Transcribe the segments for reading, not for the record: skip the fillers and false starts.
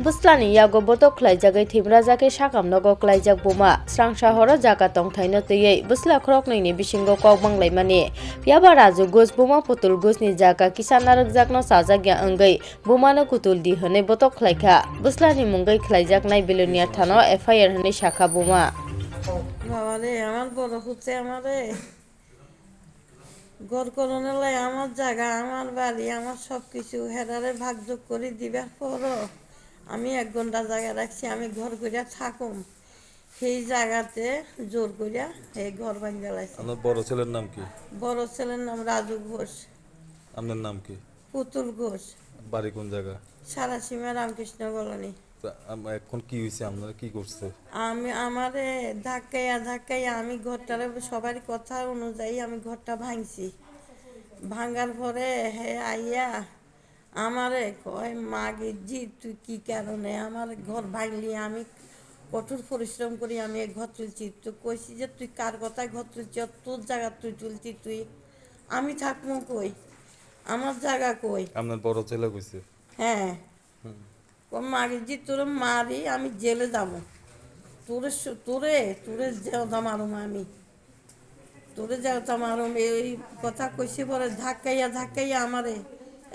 Buslani yago botok klaijagoi thimrajake sakamnogo klaijak buma srangsa horo jaga tongthaino tei busla khroknini bisingo kok banglaimani piaba raju gos buma putul gosni jaga kisanarjakno sajakya ongoi bumano kutul di hone botok klaika buslani mungai klaijaknai bilunia thano FIR hone shakha buma বাবারে আমার বড় হচ্ছে আমারে ঘর করণে লাই আমার জায়গা আমার বাড়ি আমার সব কিছু হেরারে ভাগযোগ করে দিবার পরও আমি 1 ঘন্টা জায়গা রাখছি আমি ঘর করিয়া থাকুম সেই জায়গাতে জোর করিয়া এই ঘর ভাঙ্গা লাইছে। আপনার বড় ছেলের নাম কি? বড় ছেলের নাম রাজু ঘোষ। আপনার নাম কি? পুতুল ঘোষ। বাড়ি কোন জায়গা? সারাসীমা রামকৃষ্ণ কলোনি। এখন কি হয়েছে, আপনারা কি করছে? আমারে ধাক্কাইয়া আমি ঘরটারে সবার কথা অনুযায়ী আমি ঘরটা ভাঙছি। ভাঙার পরে হে আইয়া আমারে কয় মাগে জি তুই কি কারণে আমার ঘর ভাঙলি, আমি কঠোর পরিশ্রম করি আমি এই ঘর তুলছি। তো কইছি যে তুই কার কথায় ঘর তুলছি, তোর জায়গা তুই তুলছি, তুই আমি থাকবো কই, আমার জায়গা কই। আপনার বড় ছেলে কইছে? হ্যাঁ, মাগে জি তোর মারি আমি জেলে যাবো, তোরে তোরে তোরে যেওতা মারুম আমি, তোরে যেওতা মারুম এই কথা কইছে। পরে ধাক্কাইয়া আমারে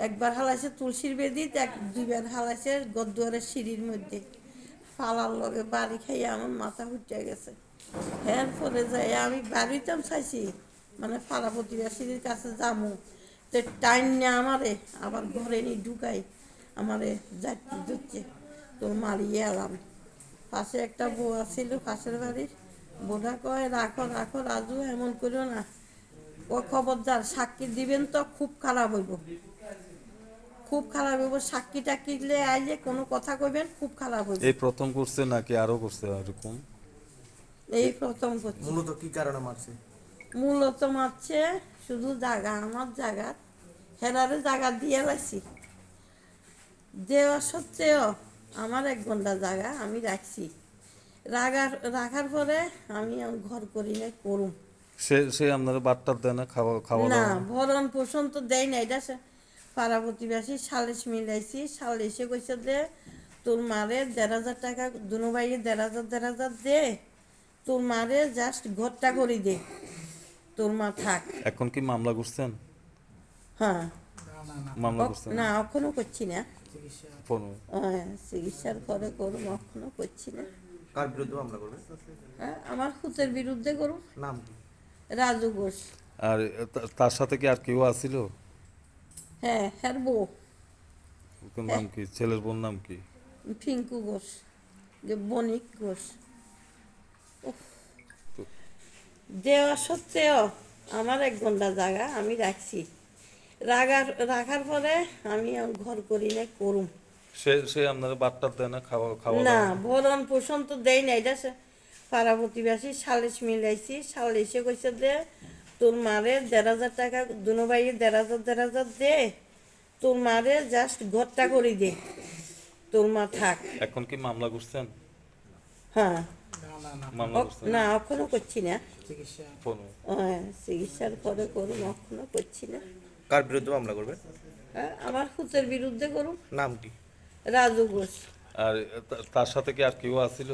একবার হালাইছে তুলসীর বেদিত, 2বার হালাইছে গদ্দুয়ারের সিঁড়ির মধ্যে, ফালার লগে বাড়ি খাইয়া আমার মাথা উঠে গেছে। এরপরে যাই আমি বাড়িতেও চাইছি মানে পাড়া প্রতিবেশীর কাছে যাবো, তো টাইম নিয়ে আমারে আবার ঘরে নিয়ে ঢুকাই আমারে যাইতে দিচ্ছে, তোর মারিয়ে এলাম। পাশে একটা বউ ছিল পাশের বাড়ির, বোধা কয় রাখো রাখো রাজু এমন করিও না, ও খবরদার সাক্ষী দিবেন তো খুব খারাপ হইব, খুব খারাপ হইব, সাক্ষী টাক্ষিলে আইলে কোনো কথা কইবেন খুব খারাপ হইব। এই প্রথম করছে নাকি আরো করছে এরকম? এই প্রথম করছে। মূলত কি কারণে মারছে? মূলত মারছে শুধু জায়গা, আমার জায়গা হেরারে জায়গা দিয়ে লাইছি, দেওয়া সত্ত্বেও আমার 1 ঘন্টা জায়গা আমি রাখছি। রাখার পরে আমি ঘর করি না করুম সে আপনারা বাট্টা দেয় না, খাওয়া না, দাওয়া? ভরণ পোষণ তো দেয় না। এটা পাড়া প্রতিবেশী সালিশ মিলাইছি, সালিশে কইছে যে তোর মারে 1,500 টাকা দুনো ভাইয়ে 1,500 দে, তোর মারে জাস্ট ঘরটা করে দে, তোর মা থাক। এখন কি মামলা করছেন? হ্যাঁ, মামলা করছেন? না এখনো করছি না, চিকিৎসা চিকিৎসার পরে করুম, এখনো করছি না। কার বিরুদ্ধে মামলা করবে? হ্যাঁ, আমার খুতের বিরুদ্ধে করুম, নাম কি? রাজু ঘোষ। আর তার সাথে কি আর কেউ আছিল? হ্যাঁ, হ্যাঁ বউ ওর নাম কি? ছেলের বোন নাম কি? ফিঙ্কু ঘোষ, যে বণিক ঘোষ। উফ, দেওয়া সত্ত্বেও আমার 1 ঘন্টা জায়গা আমি রাখছি। রাখার পরে আমি ঘর করি না করুম সে আপনারা বাট্টা দেয় না, খাওয়া না, দাওয়া? ভরণ পোষণ তো দেয় না। এটা পাড়া প্রতিবেশী সালিশ মিলাইছি, সালিশে কইছে যে তোর মারে 1,500 টাকা দুনো ভাইয়ে 1,500 দে, তোর মারে জাস্ট ঘরটা করে দে, তোর মা থাক। এখন কি মামলা করছেন? হ্যাঁ, মামলা করছেন? না এখনো করছি না, কোনো- চিকিৎসার পরে করুম, এখনো করছি না। কার বিরুদ্ধে মামলা করবে? হ্যাঁ, আমার খুতের বিরুদ্ধে করুম, নাম কি? রাজু ঘোষ। আর তার সাথে কি আর কেউ আছিল?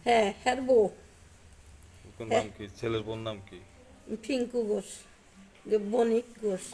হ্যাঁ, হ্যাঁ বউ ওর নাম কি? ছেলের বোন নাম কি? ফিঙ্কু ঘোষ, যে বণিক ঘোষ।